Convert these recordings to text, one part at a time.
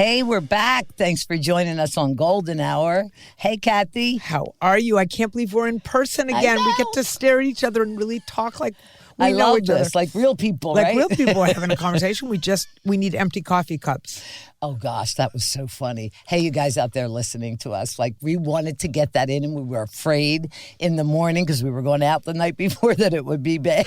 Hey, we're back. Thanks for joining us on Golden Hour. Hey, Kathy. How are you? I can't believe we're in person again. We get to stare at each other and really talk like we know each other. Like real people, like right? real people are having a conversation. We need empty coffee cups. Oh, gosh, that was so funny. Hey, you guys out there listening to us, like we wanted to get that in and we were afraid in the morning because we were going out the night before that it would be bad.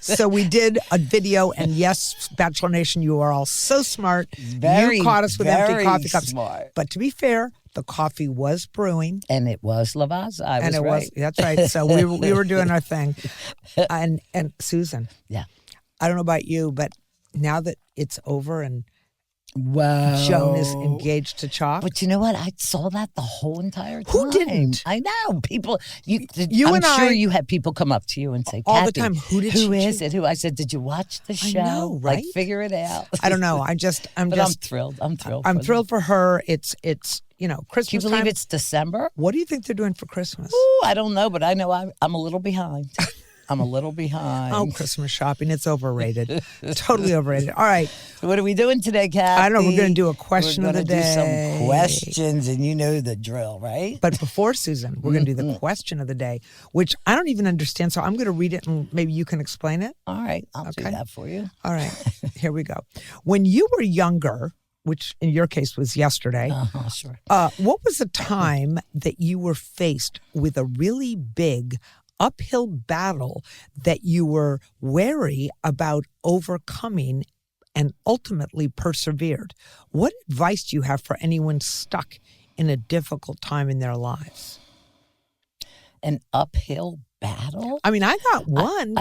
So we did a video, and yes, Bachelor Nation, you are all so smart. You caught us with empty coffee cups. Smart. But to be fair, the coffee was brewing. And it was Lavazza. I was right. That's right. So we were doing our thing. And Susan. Yeah. I don't know about you, but now that it's over and wow, Joan is engaged to Chalk. But you know what? I saw that the whole entire time. Who didn't? I know. People, I'm and sure I, you had people come up to you and say, all the time, who is it? Who? I said, did you watch the show? I know, right? Like, figure it out. I don't know. I'm thrilled. I'm thrilled for her. It's Christmas Can you believe time. It's December? What do you think they're doing for Christmas? Ooh, I don't know, but I know I'm a little behind. I'm a little behind. Oh, Christmas shopping. It's overrated. Totally overrated. All right. So what are we doing today, Kathy? I don't know. We're going to do a question of the day. We're going to do some questions, and you know the drill, right? But before, Susan, we're going to do the question of the day, which I don't even understand. So I'm going to read it, and maybe you can explain it. All right. I'll do that for you. All right. Here we go. When you were younger, which in your case was yesterday, sure. What was a time that you were faced with a really big uphill battle that you were wary about overcoming and ultimately persevered? What advice do you have for anyone stuck in a difficult time in their lives? An uphill battle? I mean, I got one.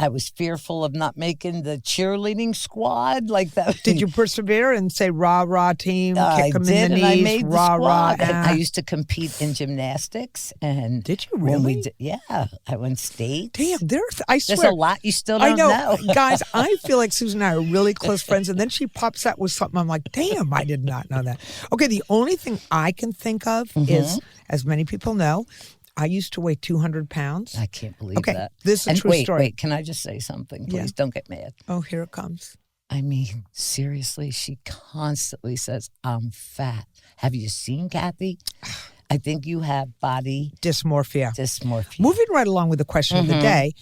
I was fearful of not making the cheerleading squad like that. Did you persevere and say, rah, rah, team, kick them in the knees, and I made rah, the rah, squad. I used to compete in gymnastics. And did you really? Yeah, I won state. Damn, I swear. There's a lot you still don't know. Guys, I feel like Susan and I are really close friends, and then she pops out with something. I'm like, damn, I did not know that. Okay, the only thing I can think of is, as many people know, I used to weigh 200 pounds. I can't believe that. This is a true story. Wait, can I just say something? Please don't get mad. Oh, here it comes. I mean, seriously, she constantly says, I'm fat. Have you seen Kathy? I think you have body dysmorphia. Moving right along with the question of the day.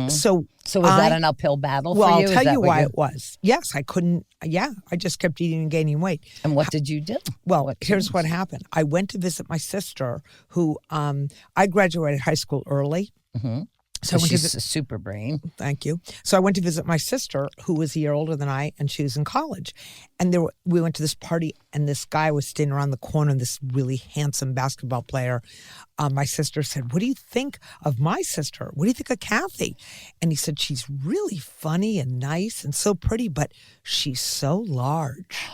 So was that an uphill battle for you? Well, I'll tell you why it was. Yes, I couldn't. Yeah, I just kept eating and gaining weight. And what did you do? Well, here's what happened. I went to visit my sister who, I graduated high school early. Mm-hmm. So she's a super brain. Thank you. So I went to visit my sister, who was a year older than I, and she was in college. And we went to this party, and this guy was standing around the corner, this really handsome basketball player. My sister said, what do you think of my sister? What do you think of Kathy? And he said, she's really funny and nice and so pretty, but she's so large.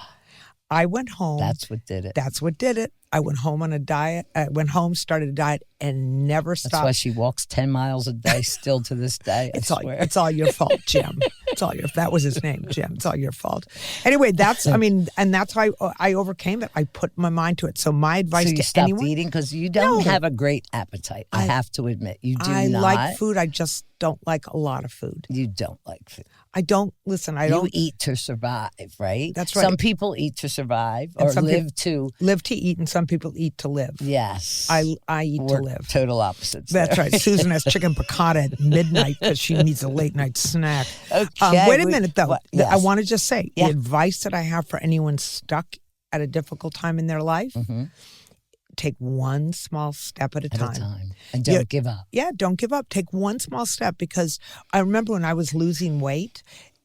I went home. That's what did it. I went home on a diet. I went home, started a diet, and never stopped. That's why she walks 10 miles a day still to this day. I swear. It's all your fault, Jim. That was his name, Jim. It's all your fault. Anyway, that's how I overcame it. I put my mind to it. So my advice to stopped anyone. eating because you don't have a great appetite. I have to admit. You do not. I like food. I just don't like a lot of food. You don't like food. I don't. Listen, I don't. You eat to survive, right? That's right. Some people eat to survive or live to eat, and some people eat to live. Yes. I eat to live. Total opposites. That's right. Susan has chicken piccata at midnight because she needs a late night snack. Okay. Wait a minute, though. Yes. I want to just say the advice that I have for anyone stuck at a difficult time in their life. Mm-hmm. Take one small step at a time. And don't give up. Yeah, don't give up. Take one small step, because I remember when I was losing weight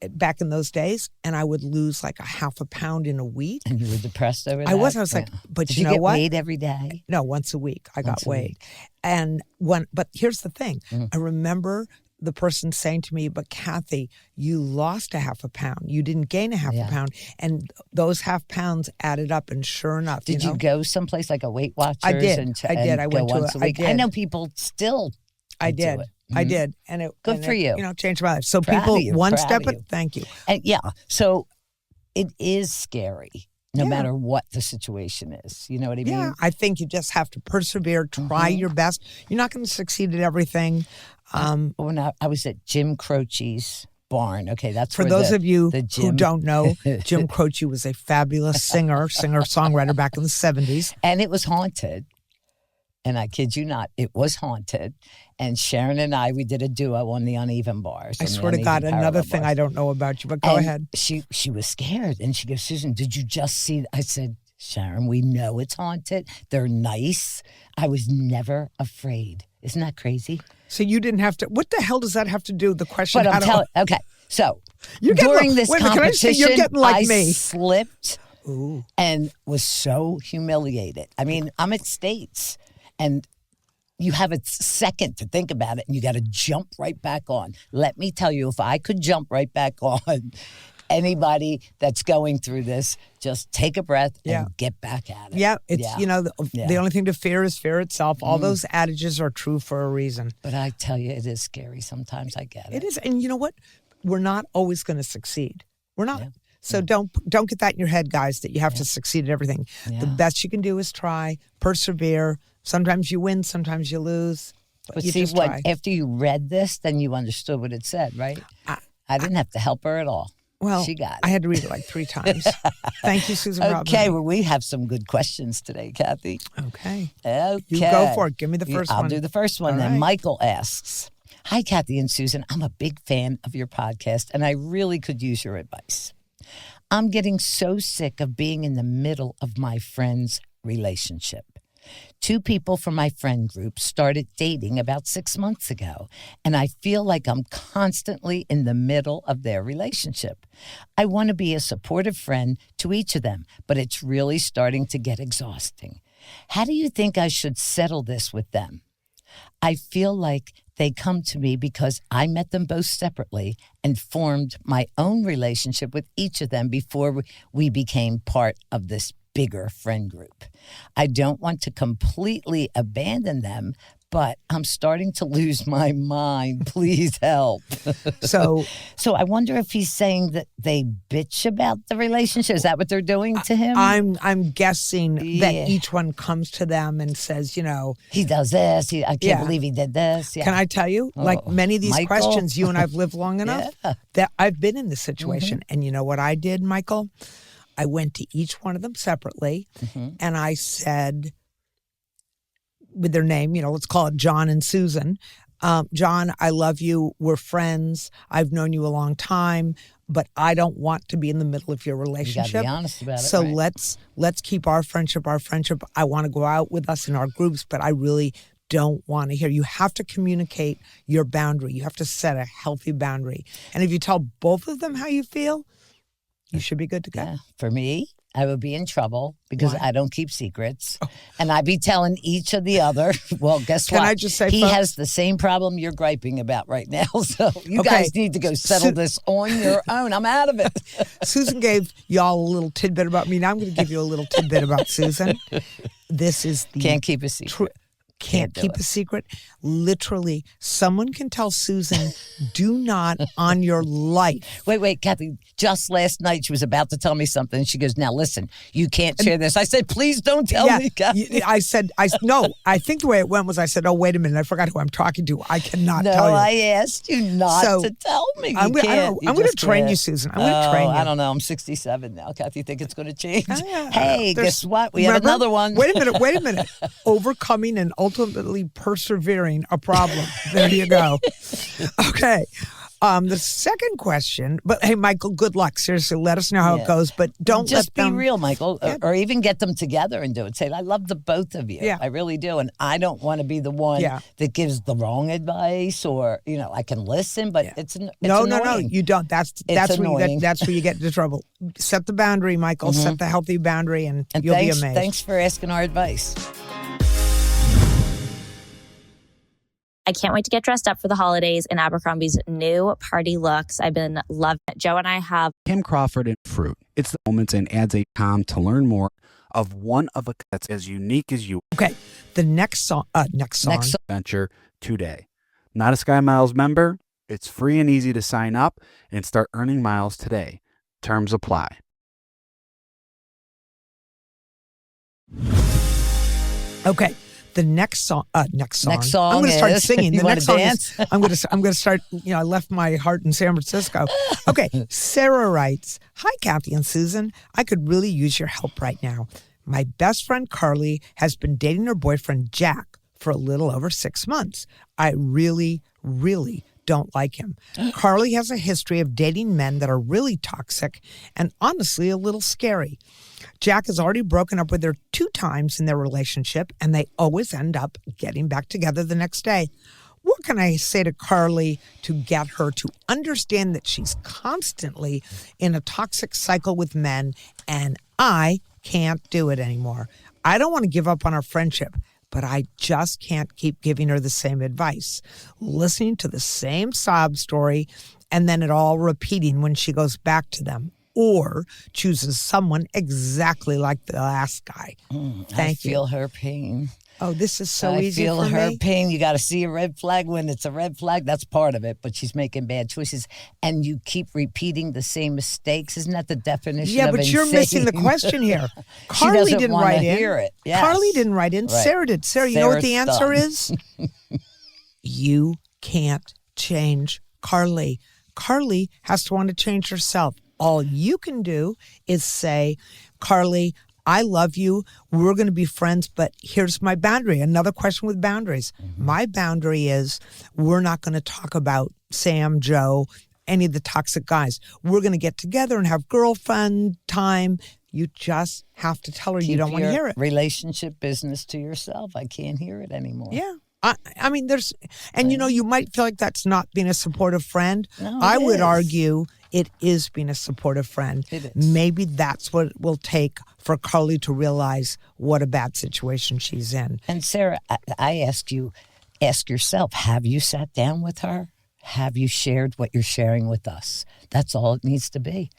back in those days, and I would lose like a half a pound in a week. And you were depressed over that? I was like, but Did you know what? Did you get weighed every day? No, once a week I got weighed. But here's the thing. I remember the person saying to me, but Kathy, you lost a half a pound. You didn't gain a half a pound. And those half pounds added up. And sure enough, Did you go someplace like a Weight Watchers? I did. I went to once a week. I know people still I did. Mm-hmm. I did. And it good for you. Changed my life. So people, one step at thank you. And so it is scary. No matter what the situation is. You know what I mean? Yeah, I think you just have to persevere, try your best. You're not going to succeed at everything. When I was at Jim Croce's barn. Okay, that's For where those of you the who gym. don't know, Jim Croce was a fabulous singer-songwriter back in the 70s. And it was haunted. And I kid you not, it was haunted. And Sharon and I, we did a duo on the uneven bars. I on the swear to uneven God, another parallel thing bars. I don't know about you, but go And ahead. She was scared. And she goes, Susan, did you just see? I said, Sharon, we know it's haunted. They're nice. I was never afraid. Isn't that crazy? So you didn't have to. What the hell does that have to do with the question? But I'm telling. Okay, so You're getting during like- this wait a minute, can I just say competition, you're getting like I me. slipped Ooh. and was so humiliated. I mean, I'm at States, and you have a second to think about it, and you got to jump right back on. Let me tell you, if I could jump right back on, anybody that's going through this, just take a breath Yeah. and get back at it. Yeah, it's the Yeah. only thing to fear is fear itself. All those adages are true for a reason. But I tell you, it is scary sometimes. I get it. It is, and you know what? We're not always going to succeed. We're not. So don't get that in your head, guys, that you have to succeed at everything. The Yeah. best you can do is try, persevere. Sometimes you win, sometimes you lose. But you see, just what try. after you read this, then you understood what it said, right? I didn't have to help her at all. Well, she got it. I had to read it like 3 times. Thank you, Susan Robinson. Okay, well, we have some good questions today, Kathy. Okay. Okay. You go for it. Give me the first I'll one. do the first one All then. right. Michael asks, hi, Kathy and Susan. I'm a big fan of your podcast, and I really could use your advice. I'm getting so sick of being in the middle of my friend's relationship. 2 people from my friend group started dating about 6 months ago, and I feel like I'm constantly in the middle of their relationship. I want to be a supportive friend to each of them, but it's really starting to get exhausting. How do you think I should settle this with them? I feel like they come to me because I met them both separately and formed my own relationship with each of them before we became part of this bigger friend group. I don't want to completely abandon them, but I'm starting to lose my mind. Please help. So So I wonder if he's saying that they bitch about the relationship. Is that what they're doing to him? I'm guessing that Yeah. each one comes to them and says, He does this. I can't Yeah. believe he did this. Yeah. Can I tell you, like Oh, many of these Michael? questions, you and I've lived long enough Yeah. that I've been in this situation. And you know what I did, Michael? I went to each one of them separately and I said, with their name, let's call it John and Susan. John, I love you. We're friends. I've known you a long time, but I don't want to be in the middle of your You got relationship. to be honest about it. So right? let's keep our friendship. I want to go out with us in our groups, but I really don't want to hear. You have to communicate your boundary. You have to set a healthy boundary. And if you tell both of them how you feel, you should be good to go. Yeah. For me, I would be in trouble because Why? I don't keep secrets. And I'd be telling each of the other, well, guess Can what? I just say, he folks- has the same problem you're griping about right now. So you Okay. guys need to go settle Su- this on your own. I'm out of it. Susan gave y'all a little tidbit about me. Now I'm going to give you a little tidbit about Susan. This is the Can't keep a secret. Can't do keep it. a secret. Literally, someone can tell Susan, do not on your life. Wait, Kathy. Just last night, she was about to tell me something. She goes, now listen, you can't share this. I said, please don't tell me, Kathy. I said, no, I think the way it went was I said, oh, wait a minute. I forgot who I'm talking to. I cannot No, tell you. I asked you not So, to tell me. You I'm gonna- I don't can't. know. You I'm gonna just train you, can't. Susan. I'm gonna train you. I don't know. I'm 67 now. Kathy, you think it's going to change? Yeah. Hey, There's- guess what? We have remember? another one. Wait a minute. Overcoming and ultimately persevering a problem. There you go. Okay. The second question, but hey, Michael, good luck. Seriously, let us know how it goes, but don't Just let be them. real, Michael, or even get them together and do it. Say, I love the both of you. Yeah. I really do. And I don't want to be the one Yeah. that gives the wrong advice or, I can listen, but it's No, annoying. you don't. That's annoying. that's where you get into trouble. Set the boundary, Michael. Set the healthy boundary, and you'll thanks, be amazed. Thanks for asking our advice. I can't wait to get dressed up for the holidays in Abercrombie's new party looks. I've been loving it. Joe and I have Kim Crawford and Fruit. It's the moments and adds a com to learn more of one of a that's as unique as you Okay, the next song. Next song. venture today. Not a Sky Miles member? It's free and easy to sign up and start earning miles today. Terms apply. Okay, The next song. Next song I'm going to start is- singing. You The wanna next song dance? is. I'm going to start. I left my heart in San Francisco. Okay. Sarah writes, "Hi, Kathy and Susan. I could really use your help right now. My best friend Carly has been dating her boyfriend Jack for a little over 6 months. I really, really don't like him. Carly has a history of dating men that are really toxic and honestly a little scary. Jack has already broken up with her 2 times in their relationship, and they always end up getting back together the next day. What can I say to Carly to get her to understand that she's constantly in a toxic cycle with men, and I can't do it anymore? I don't want to give up on our friendship, but I just can't keep giving her the same advice, listening to the same sob story, and then it all repeating when she goes back to them or chooses someone exactly like the last guy. Thank I you. feel her pain. Oh, this is so I easy feel for her me. pain. You got to see a red flag when it's a red flag. That's part of it, but she's making bad choices, and you keep repeating the same mistakes. Isn't that the definition Yeah, of but you're insane? missing the question here. She Carly doesn't didn't wanna write in. hear it. Yes. Carly didn't write in. Right. Sarah did. Sarah, you know what the Sarah's answer done. is? You can't change Carly. Carly has to want to change herself. All you can do is say, Carly, I love you. We're going to be friends, but here's my boundary. Another question with boundaries. My boundary is we're not going to talk about Sam, Joe, any of the toxic guys. We're going to get together and have girlfriend time. You just have to tell her you Keep don't want to your hear it. relationship business to yourself. I can't hear it anymore. Yeah. I mean, there's, and you might feel like that's not being a supportive friend. No, I it would is. argue it is being a supportive friend. It is. Maybe that's what it will take for Carly to realize what a bad situation she's in. And Sarah, I ask yourself, have you sat down with her? Have you shared what you're sharing with us? That's all it needs to be.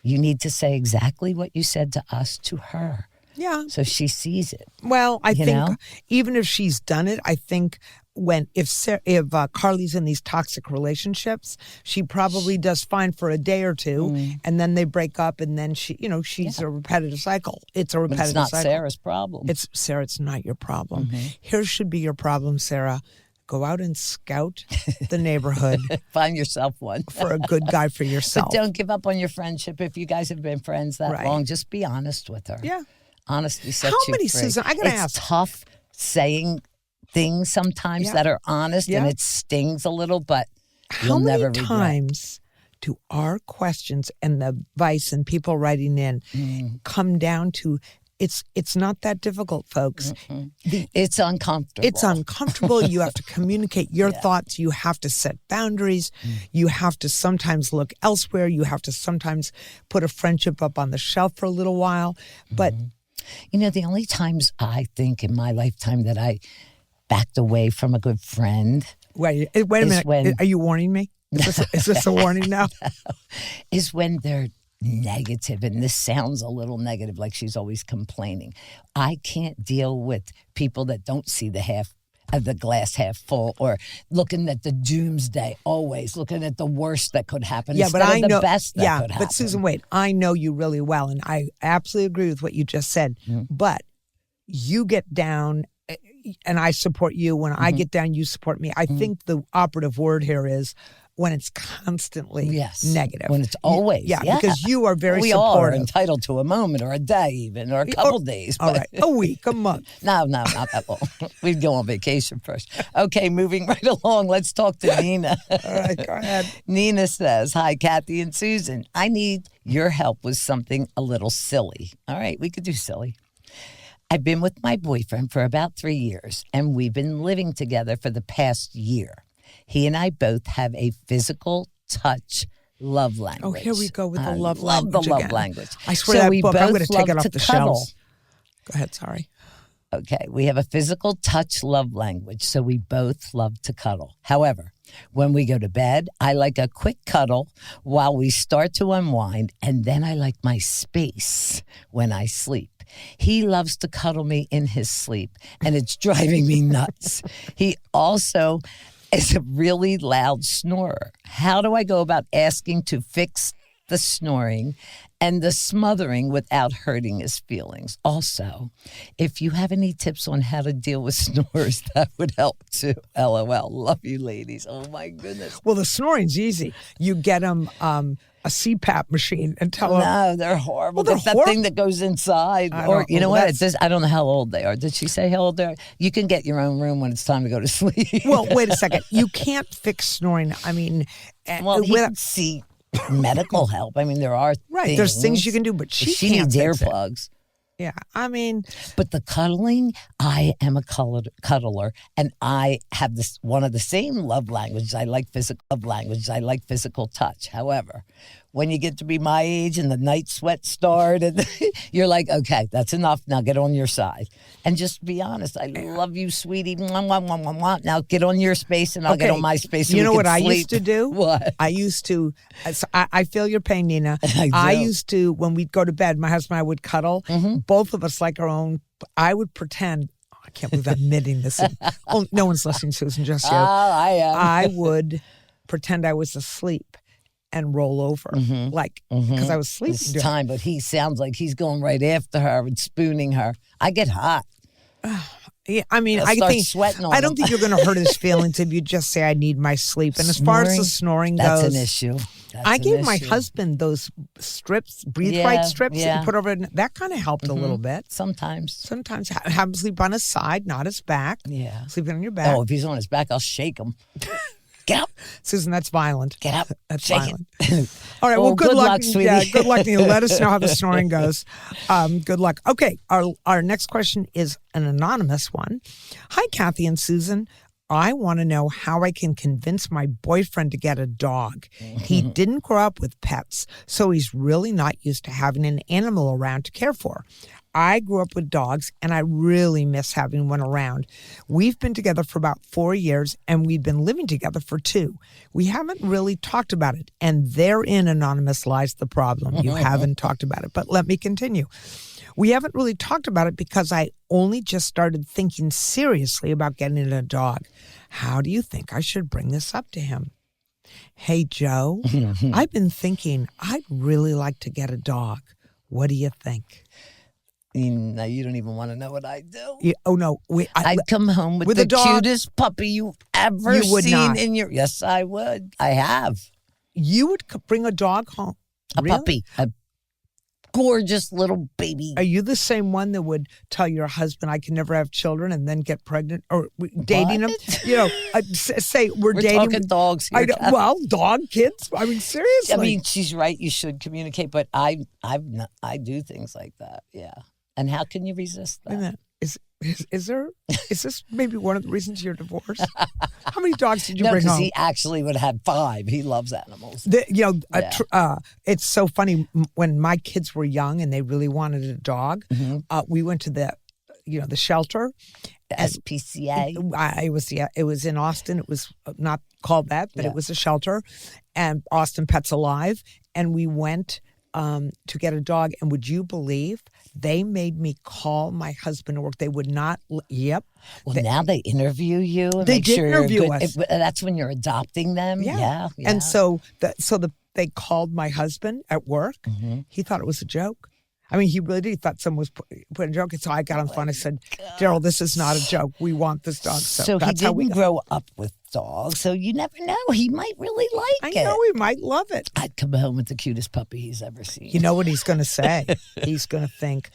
You need to say exactly what you said to us to her, Yeah. so she sees it. Well, I You think know? even if she's done it, I think if Carly's in these toxic relationships, she probably does fine for a day or two, and then they break up, and then she's a repetitive cycle. It's a But repetitive it's not cycle. Sarah's problem. It's Sarah. It's not your problem. Mm-hmm. Here should be your problem, Sarah. Go out and scout the neighborhood Find yourself one. for a good guy for But yourself. don't give up on your friendship. If you guys have been friends that Right. long, just be honest with her. Yeah. Honesty sets How you many, free. Susan, I gotta it's ask. tough saying things sometimes Yeah. that are honest, and Yeah. it stings a little, but How you'll many never regret. times do our questions and the advice and people writing in come down to it's not that difficult, folks. It's uncomfortable. It's uncomfortable. You have to communicate your thoughts. You have to set boundaries. You have to sometimes look elsewhere. You have to sometimes put a friendship up on the shelf for a little while. But the only times I think in my lifetime that I backed away from a good friend wait a Is minute. when- Are you warning me? Is this a warning now? is when they're negative, and this sounds a little negative, like she's always complaining. I can't deal with people that don't see the glass half full, or looking at the doomsday, always looking at the worst that could happen Yeah, but instead I of the know. best that Yeah, could happen. but Susan, wait. I know you really well, and I absolutely agree with what you just said. But you get down, and I support you. When I get down, you support me. I think the operative word here is when it's constantly Yes. negative. When it's always. Yeah, because you are very we all are supportive. entitled to a moment or a day even, or a couple days. All but- right, a week, a month. No, not that long. We'd go on vacation first. Okay, moving right along. Let's talk to Nina. All right, go ahead. Nina says, "Hi, Kathy and Susan. I need your help with something a little silly." All right, we could do silly. I've been with my boyfriend for about 3 years, and we've been living together for the past year. He and I both have a physical touch love language. Oh, here we go with the I love love language the love again. language. I swear So that we book, I'm both going to take love it off to the cuddle. shelves. Go ahead, sorry. Okay, we have a physical touch love language, so we both love to cuddle. However, when we go to bed, I like a quick cuddle while we start to unwind, and then I like my space when I sleep. He loves to cuddle me in his sleep, and it's driving me nuts. He also is a really loud snorer. How do I go about asking to fix the snoring and the smothering without hurting his feelings. Also, if you have any tips on how to deal with snores, that would help too. LOL. Love you, ladies. Oh, my goodness. Well, the snoring's easy. You get them a CPAP machine and tell them. No, they're horrible. Well, they're It's that thing that goes inside. Or, you know what? It says, I don't know how old they are. Did she say how old they are? You can get your own room when it's time to go to sleep. Well, wait a second. You can't fix snoring. I mean, well, he can see medical help. I mean, there are things. There's things you can do, but she can't needs fix it. earplugs. Yeah, I mean, but the cuddling, I am a cuddler, and I have this one of the same love languages. I like physical touch. However, when you get to be my age and the night sweats start, and you're like, okay, that's enough. Now get on your side, and just be honest. I love you, sweetie. Mwah, mwah, mwah, mwah, mwah. Now get on your space, and I'll get on my space. So you know what I sleep. used to do? What? I used to. I feel your pain, Nina. I used to, when we'd go to bed, my husband and I would cuddle. Mm-hmm. Both of us like our own. I would pretend. I can't believe I'm admitting this. No one's listening, Susan, just you. I am. I would pretend I was asleep and roll over, because I was sleeping. It's time, but he sounds like he's going right after her and spooning her. I get hot. Yeah, I mean, I start sweating on I don't him. think you're going to hurt his feelings if you just say, I need my sleep. And as far as the snoring goes, that's an issue. I gave my husband those strips, Breathe Right strips, and put over. That kind of helped a little bit. Sometimes have him sleep on his side, not his back. Yeah, sleeping on your back. Oh, if he's on his back, I'll shake him. Get up, Susan. That's violent. Get up. That's shake violent. It. All right. Well, good luck, sweetie. Yeah, good luck, Neil. Let us know how the snoring goes. Good luck. Okay. Our next question is an anonymous one. Hi, Kathy and Susan. I want to know how I can convince my boyfriend to get a dog. He didn't grow up with pets, so he's really not used to having an animal around to care for. I grew up with dogs, and I really miss having one around. We've been together for about 4 years, and we've been living together for 2. We haven't really talked about it, and therein, anonymous, lies the problem. You haven't talked about it, but let me continue. We haven't really talked about it because I only just started thinking seriously about getting a dog. How do you think I should bring this up to him? Hey, Joe, I've been thinking I'd really like to get a dog. What do you think? No, you don't even want to know what I do. Yeah, oh, no. I'd come home with the dog, cutest puppy you ever seen in your... Yes, I would. I have. You would bring a dog home? A puppy. A gorgeous little baby. Are you the same one that would tell your husband, I can never have children, and then get pregnant? Or dating him? You know, say we're dating. Talking dogs here. Well, dog, kids. I mean, seriously. I mean, she's right. You should communicate, but I do things like that. Yeah. And how can you resist that? Wait a minute. Is this maybe one of the reasons you're divorced? How many dogs did you bring home? No, because he actually would have 5. He loves animals. It's so funny. When my kids were young and they really wanted a dog, we went to the shelter. The SPCA. It was in Austin. It was not called that, but it was a shelter, and Austin Pets Alive. And we went to get a dog, and would you believe they made me call my husband at work? They would not. Yep. Well, now they interview you. And they make did sure interview you're good. us. That's when you're adopting them. Yeah. And so they called my husband at work. He thought it was a joke. I mean, he really did. He thought someone was putting a joke. And so I got on the phone. I said, Daryl, this is not a joke. We want this dog. So he didn't grow up with dogs, so you never know. He might really like it. I know he might love it. I'd come home with the cutest puppy he's ever seen. You know what he's going to say? He's going to think,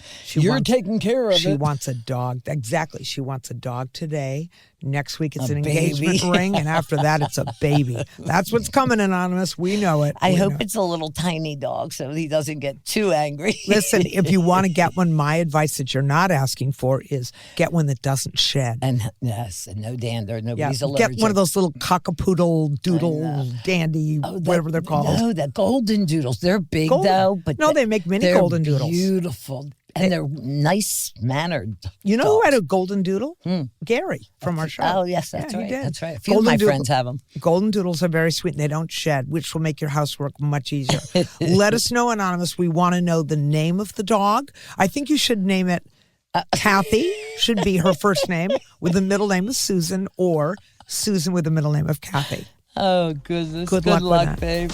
taking care of it. She wants a dog. Exactly. She wants a dog today. Next week it's an engagement ring, and after that it's a baby. That's what's coming, Anonymous. We know it. I hope it's a little tiny dog so he doesn't get too angry. Listen, if you want to get one, my advice that you're not asking for is get one that doesn't shed. And no dander. Nobody's allergic. Get one of those little cockapoodle doodle dandy, whatever they're called. No, the golden doodles. They're big though, but they make mini golden doodles. Beautiful. And they're nice-mannered. You know dogs. who had a golden doodle? Gary from our show. Oh, yes, that's right. He did. That's right. A few of my friends have them. Golden doodles are very sweet, and they don't shed, which will make your housework much easier. Let us know, Anonymous. We want to know the name of the dog. I think you should name it Kathy, should be her first name, with the middle name of Susan, or Susan with the middle name of Kathy. Oh, goodness. Good luck luck babe.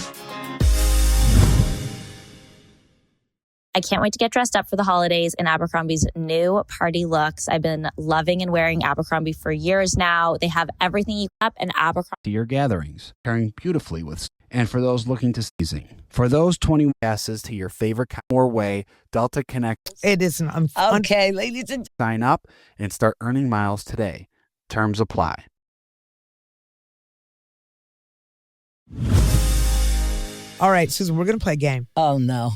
I can't wait to get dressed up for the holidays in Abercrombie's new party looks. I've been loving and wearing Abercrombie for years now. They have everything you up and Abercrombie. To your gatherings, pairing beautifully with, and for those looking to season. For those 20 passes to your favorite more way, Delta Connect. It isn't. Okay, ladies and Sign up and start earning miles today. Terms apply. All right, Susan, we're going to play a game. oh no.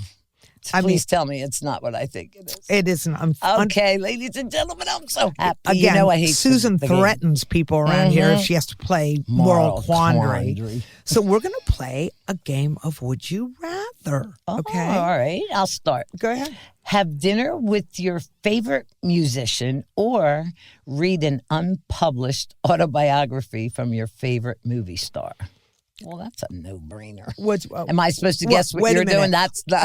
I mean- Please tell me it's not what I think it is. It isn't. Okay, ladies and gentlemen, I'm so happy. Again, you know I hate Susan the game. threatens people around here if she has to play moral quandary. So we're going to play a game of Would You Rather. Okay? All right, I'll start. Go ahead. Have dinner with your favorite musician or read an unpublished autobiography from your favorite movie star. Well, that's a no-brainer. Am I supposed to guess what wait a you're minute. doing? That's the...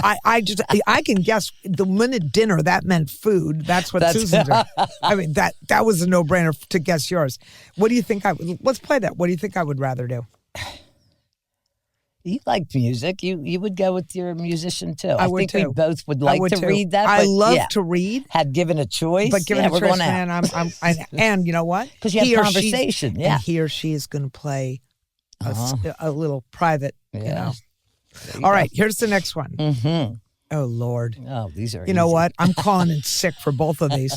I can guess the minute dinner, that meant food. That's what Susan did. I mean, that was a no-brainer to guess yours. What do you think let's play that. What do you think I would rather do? You like music. You would go with your musician, too. I would, think too. we both would I like would to too. read that. I but love yeah, to read. Had given a choice. But given a we're choice, going out. man, and you know what? 'Cause you have He or conversation, she's- yeah. And he or she is going to play a little private, you know. All right, here's the next one. Mm-hmm. Oh, Lord. Oh, these are You know easy. what? I'm calling in sick for both of these.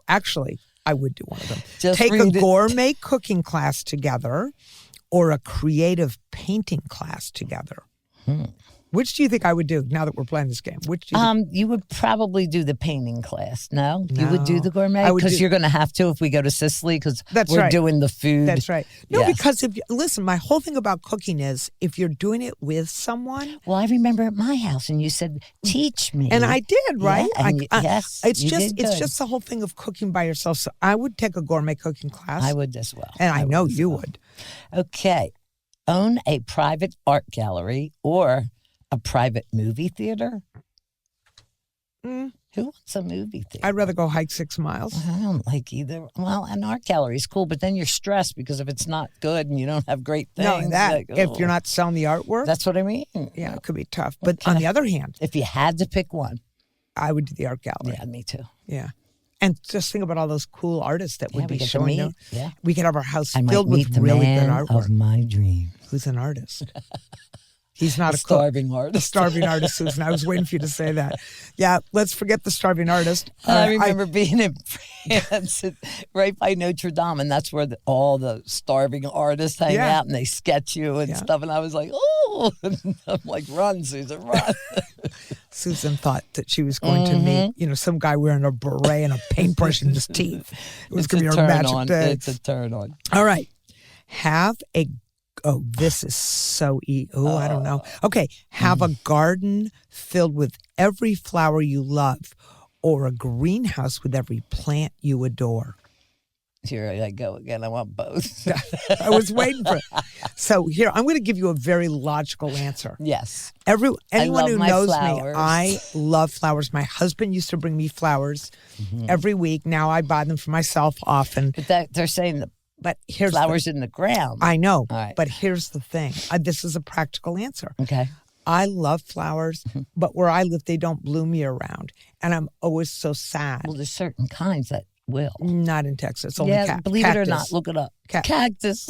Actually, I would do one of them. Just Take a read it. gourmet cooking class together or a creative painting class together. Which do you think I would do now that we're playing this game? Which do you think? You would probably do the painting class. No, you would do No. the gourmet I would because do- you're going to have to if we go to Sicily because That's we're right. doing the food. That's right. No, Yes. because listen, my whole thing about cooking is if you're doing it with someone, Well, I remember at my house, and you said, "Teach me," and I did, right? Yeah, and yes, it's you just did it's good. just the whole thing of cooking by yourself. So I would take a gourmet cooking class. I would as well, and I know would as you well. would. Okay, own a private art gallery or a private movie theater. Mm. Who wants a movie theater? I'd rather go hike 6 miles. I don't like either. Well, an art gallery is cool, but then you're stressed because if it's not good and you don't have great things. No, that like, if oh. you're not selling the artwork, That's what I mean. yeah, it could be tough. But on the other hand, If you had to pick one. I would do the art gallery. Yeah, me too. Yeah. And just think about all those cool artists that Yeah, would we be get to showing meet. them. Yeah. We could have our house I might filled meet with the really good man artwork. of my dream. Who's an artist? He's not A a cook. starving The artist. starving artist, Susan. I was waiting for you to say that. Yeah, let's forget the starving artist. I remember being in France, right by Notre Dame, and that's where all the starving artists hang Yeah. out, and they sketch you and Yeah. stuff. And I was like, oh, I'm like, run, Susan, run. Susan thought that she was going to meet, some guy wearing a beret and a paintbrush in his teeth. It was It's going a to be her turn magic on. day. It's a turn on. All right. This is so I don't know. Okay. Have a garden filled with every flower you love or a greenhouse with every plant you adore. Here I go again. I want both. I was waiting for it. So here, I'm going to give you a very logical answer. Yes. Anyone love who my knows flowers. me, I love flowers. My husband used to bring me flowers every week. Now I buy them for myself often. But they're saying the But here's flowers in the ground. I know, All right. but here's the thing. This is a practical answer. Okay. I love flowers, but where I live, they don't bloom year round, and I'm always so sad. Well, there's certain kinds that will. Not in Texas. Only Yeah, believe cactus. it or not, look it up. Cactus.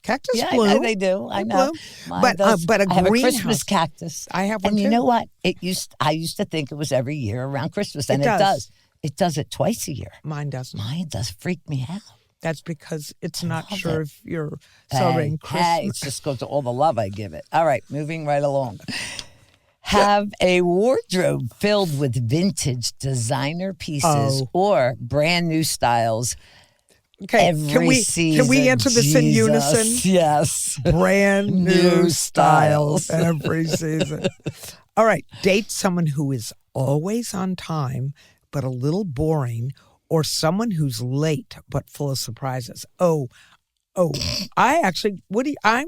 Cactus Yeah, bloom. I know they do. I They know. bloom. Mine But, does. but a I have a greenhouse. Christmas cactus. I have one And you too. know what? I used to think it was every year around Christmas, and It it does. does. It does it twice a year. Mine doesn't. Mine does freak me out. That's because it's not love sure it. if you're celebrating Christmas. Hey, it's just goes to all the love I give it. All right, moving right along. Have a wardrobe filled with vintage designer pieces Oh. or brand new styles. Okay, Every can we season. answer this in Jesus, unison? Yes. Brand new New styles styles. every season. All right, date someone who is always on time but a little boring, or someone who's late but full of surprises. I actually, I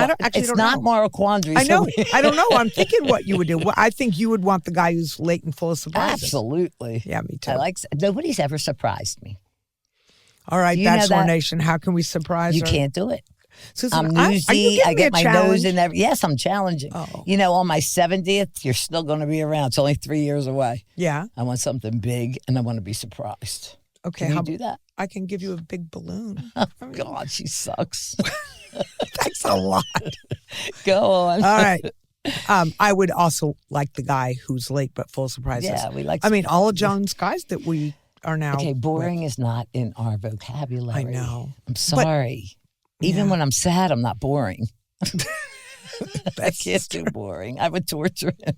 don't actually It's don't not know. moral quandary. I know. so- I don't know. I'm thinking what you would do. Well, I think you would want the guy who's late and full of surprises. Absolutely. Yeah, me too. I like. Nobody's ever surprised me. All right, You know Bachelor that- Nation, how can we surprise You her? can't do it. Susan, I'm are you newsy. giving I me get a my challenge? nose in every. Yes, I'm challenging. Oh. You know, on my 70th, you're still going to be around. It's only 3 years away. Yeah. I want something big, and I want to be surprised. Okay. Can you do that? I can give you a big balloon. Oh, God, she sucks. Thanks a lot. Go on. All right. I would also like the guy who's late but full of surprises. Yeah, we like. I mean, all of John's guys that we are now. Okay, boring is not in our vocabulary. I know. I'm sorry. Even Yeah. when I'm sad, I'm not boring. I That's can't do boring. I would torture him.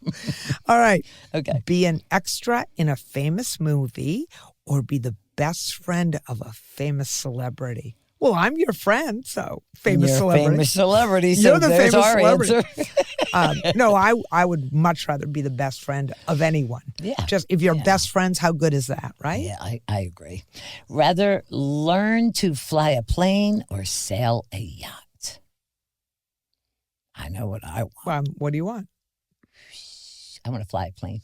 All right. Okay. Be an extra in a famous movie or be the best friend of a famous celebrity. Well, I'm your friend, so famous You're a celebrity. famous celebrity, so You're the there's famous our celebrity. answer. No, I would much rather be the best friend of anyone. Yeah. Just if you're Yeah. best friends, how good is that, right? Yeah, I agree. Rather learn to fly a plane or sail a yacht. I know what I want. What do you want? I want to fly a plane.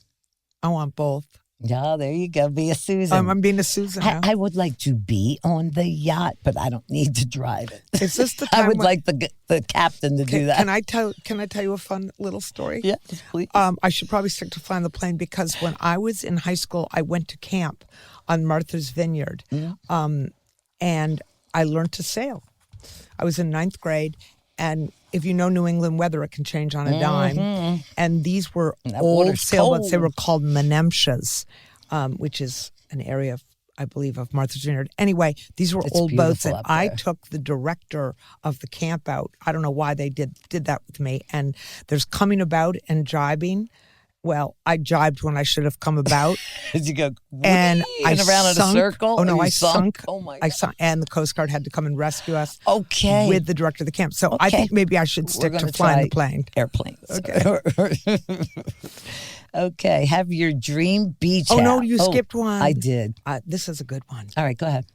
I want both. Yeah, there you go. Be a Susan. I'm being a Susan now. I would like to be on the yacht, but I don't need to drive it. Is this the I time would when- like the captain to do that. Can I tell you a fun little story? Yeah, please. I should probably stick to flying the plane because when I was in high school, I went to camp on Martha's Vineyard, and I learned to sail. I was in 9th grade, and if you know New England weather, it can change on a dime. And these were That old water's sailboats. They cold. were called Menemshas, which is an area of, I believe, of Martha's Vineyard. Anyway, these were It's old boats, beautiful and up I there. took the director of the camp out. I don't know why they did that with me. And there's coming about and jibing. Well, I jibed when I should have come about. Did you go And whee, I and around sunk. in a circle? Oh no, You I sunk. Oh my I God. sunk, and the Coast Guard had to come and rescue us. Okay. With the director of the camp. So I Okay. think maybe I should We're stick to gonna flying the try plane. Airplanes. Okay. Okay. Have your dream beach Oh no, house. you skipped one. I did. This is a good one. All right, go ahead.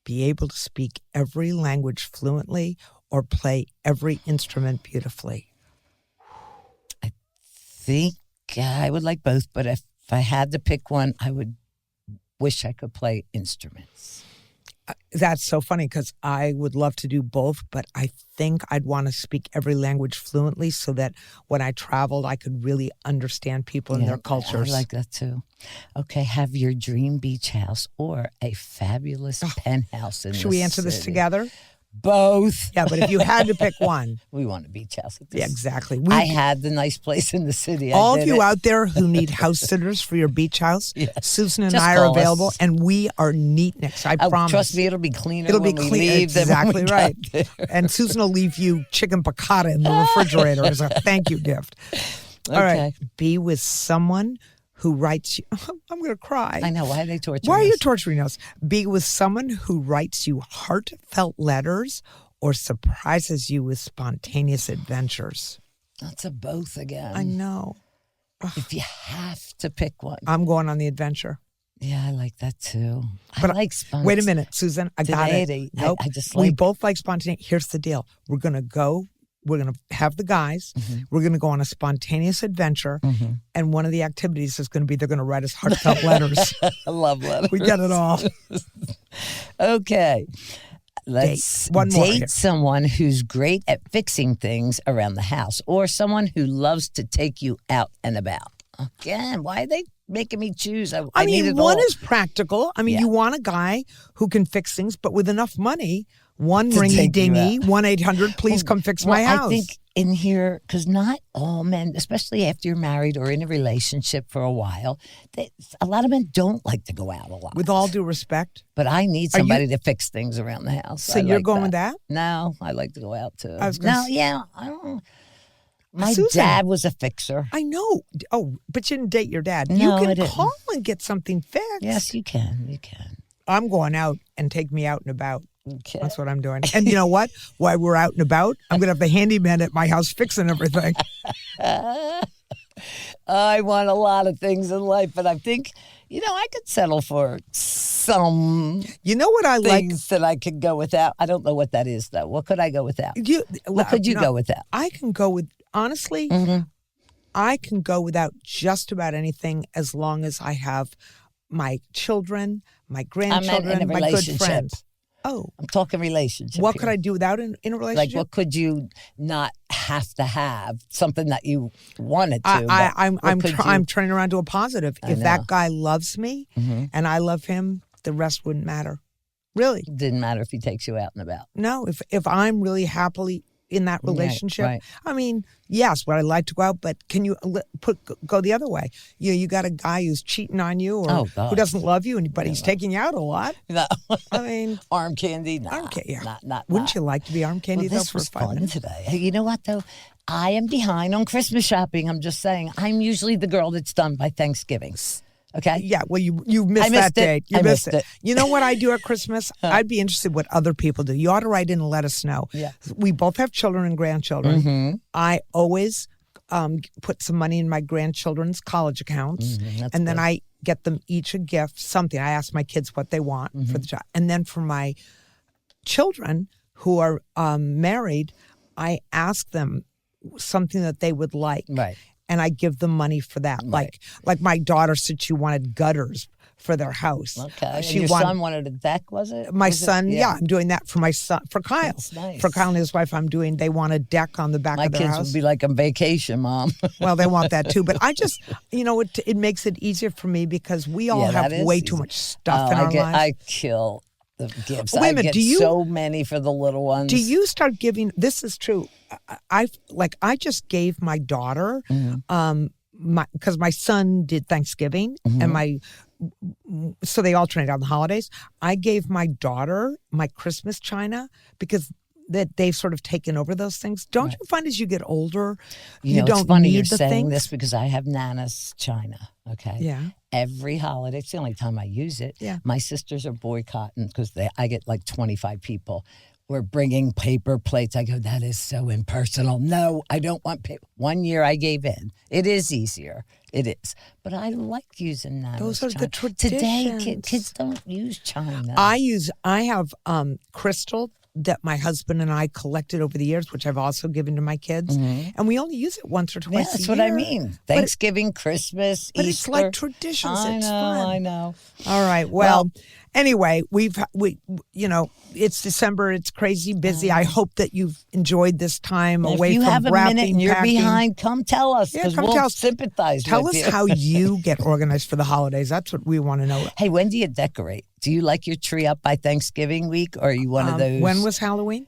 Be able to speak every language fluently or play every instrument beautifully. Think I would like both, but if I had to pick one, I would wish I could play instruments. That's so funny because I would love to do both, but I think I'd want to speak every language fluently so that when I traveled, I could really understand people and Yeah, their cultures. I like that too. Okay, have your dream beach house or a fabulous penthouse in Should the we answer this city. together? Both. Yeah, but if you had to pick one, We want a beach house. At this. yeah, exactly. I had the nice place in the city. I All of did you it. out there who need house sitters for your beach house, Yes. Susan and Just I are call us. available, and we are neatniks. I Oh, promise. trust me, it'll be cleaner. It'll be when we clean. leave than when Exactly we right. got there. And Susan will leave you chicken piccata in the refrigerator as a thank you gift. All right. Okay. Be with someone who writes you. I'm going to cry. I know. Why are they torturing Why are you us? torturing us? Be with someone who writes you heartfelt letters or surprises you with spontaneous adventures. That's a both again. I know. If you have to pick one. I'm going on the adventure. Yeah, I like that too. But I like spontaneity. Wait a minute, Susan. I got it. I- Nope. I just we like- both like spontaneity. Here's the deal. We're going to go. We're going to have the guys. Mm-hmm. We're going to go on a spontaneous adventure. And one of the activities is going to be they're going to write us heartfelt letters. I love letters. We get it all. Okay. Let's Date. One more here. date someone who's great at fixing things around the house or someone who loves to take you out and about. Again, why are they making me choose? I need mean, it one all. is practical. I mean, Yeah. you want a guy who can fix things, but with enough money, one To ringy take you dingy, out. 1-800, please come fix my Well, house. I think in here, because not all men, especially after you're married or in a relationship for a while, a lot of men don't like to go out a lot. with all due respect. But I need Are you- somebody to fix things around the house. So I you're like going with that? No, I like to go out too. I was gonna No, s- yeah, I don't. My Susan. dad was a fixer. I know. Oh, but you didn't date your dad. No, you I can didn't. call and get something fixed. Yes, you can. You can. I'm going out and take me out and about. Okay. That's what I'm doing. And you know what? While we're out and about, I'm going to have the handyman at my house fixing everything. I want a lot of things in life, but I think, I could settle for some You know what I like? things that I could go without. I don't know what that is, though. What could I go without? What could you no, go without? I can go with, honestly, I can go without just about anything as long as I have my children, my grandchildren, in a my good relationship. friends. Oh, I'm talking relationship. what here. could I do without in a Like, relationship? what could you not have to have? Something that you wanted to. I'm turning around to a positive. If know. that guy loves me Mhm. and I love him, the rest wouldn't matter. Really. Didn't matter if he takes you out and about. No, if I'm really happily in that relationship, right. I mean, yes, would I like to go out, but can you go the other way? You got a guy who's cheating on you or God. who doesn't love you, but he's taking you out a lot. No. I mean, Arm candy? Nah, arm candy. Yeah. Not Wouldn't you like to be arm candy Well, though this for was 5 fun minutes? today. Hey, you know what though? I am behind on Christmas shopping. I'm just saying. I'm usually the girl that's done by Thanksgiving. Okay. Yeah, well, you missed I that missed it. date. You I missed missed it. You know what I do at Christmas? I'd be interested what other people do. You ought to write in and let us know. Yeah. We both have children and grandchildren. Mm-hmm. I always put some money in my grandchildren's college accounts, That's and then good. I get them each a gift, something. I ask my kids what they want Mm-hmm. for the job. And then for my children who are married, I ask them something that they would like. Right. And I give them money for that. Right. Like my daughter said she wanted gutters for their house. Okay. And She your wanted, son wanted a deck, was it? my Was it- son, yeah, I'm doing that for my son, for Kyle. That's nice. For Kyle and his wife, they want a deck on the back My of their kids house. would be like on vacation, Mom. Well, they want that too. But I just, it makes it easier for me because we all Yeah, have that is way too easy. much stuff in our lives. I kill the gifts. Wait a minute, I get do you- so many for the little ones. Do you start giving? This is true. I just gave my daughter, because my son did Thanksgiving and so they alternate on the holidays. I gave my daughter my Christmas china because that they've sort of taken over those things. Don't you find as you get older, you know, don't it's funny need you're the saying things? this because I have Nana's china. Okay. Yeah. Every holiday, it's the only time I use it. Yeah. My sisters are boycotting because I get like 25 people. We're bringing paper plates. I go, that is so impersonal. No, I don't want paper. 1 year I gave in. It is easier. It is. But I like using Nana's Those are the china. Today, traditions. kids don't use china. I have crystal that my husband and I collected over the years, which I've also given to my kids. And we only use it once or twice yeah, a that's year. what I mean. Thanksgiving, Christmas, But Easter. it's like traditions. I It's know, fun. I know. All right. Well, anyway, it's December. It's crazy busy. I hope that you've enjoyed this time And away if you from have a wrapping, minute and you're packing. behind, come tell us Yeah, because come we'll tell us. sympathize Tell with us you. how you get organized for the holidays. That's what we want to know. Hey, when do you decorate? Do you like your tree up by Thanksgiving week, or are you one of those? When was Halloween?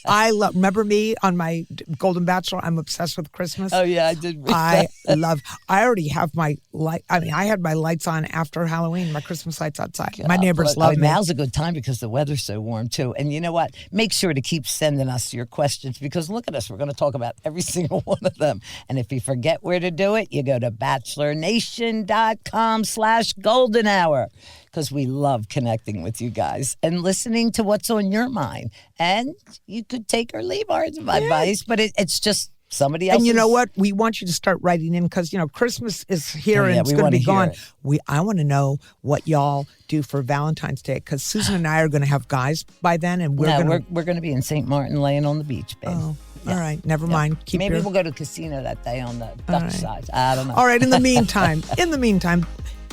I love. Remember me on my Golden Bachelor? I'm obsessed with Christmas. Oh yeah, I did. Read I that. love. I already have my light. I mean, I had my lights on after Halloween. My Christmas lights outside. My neighbors love me. Now's a good time because the weather's so warm too. And you know what? Make sure to keep sending us your questions because look at us. We're going to talk about every single one of them. And if you forget where to do it, you go to bachelornation.com/golden hour because we love connecting with you guys and listening to what's on your mind. And you could take or leave our advice, but it's just somebody else. And you know what? We want you to start writing in because, Christmas is here Oh, and yeah, it's we going to wanna be hear gone. it. I want to know what y'all do for Valentine's Day because Susan and I are going to have guys by then and we're going to be in St. Martin laying on the beach, babe. Oh, all right. Never mind. Maybe we'll go to a casino that day on the Dutch right. side. I don't know. All right. In the meantime,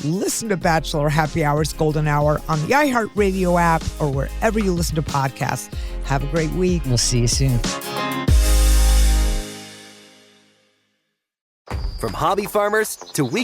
listen to Bachelor Happy Hours Golden Hour on the iHeartRadio app or wherever you listen to podcasts. Have a great week. We'll see you soon. From hobby farmers to weekend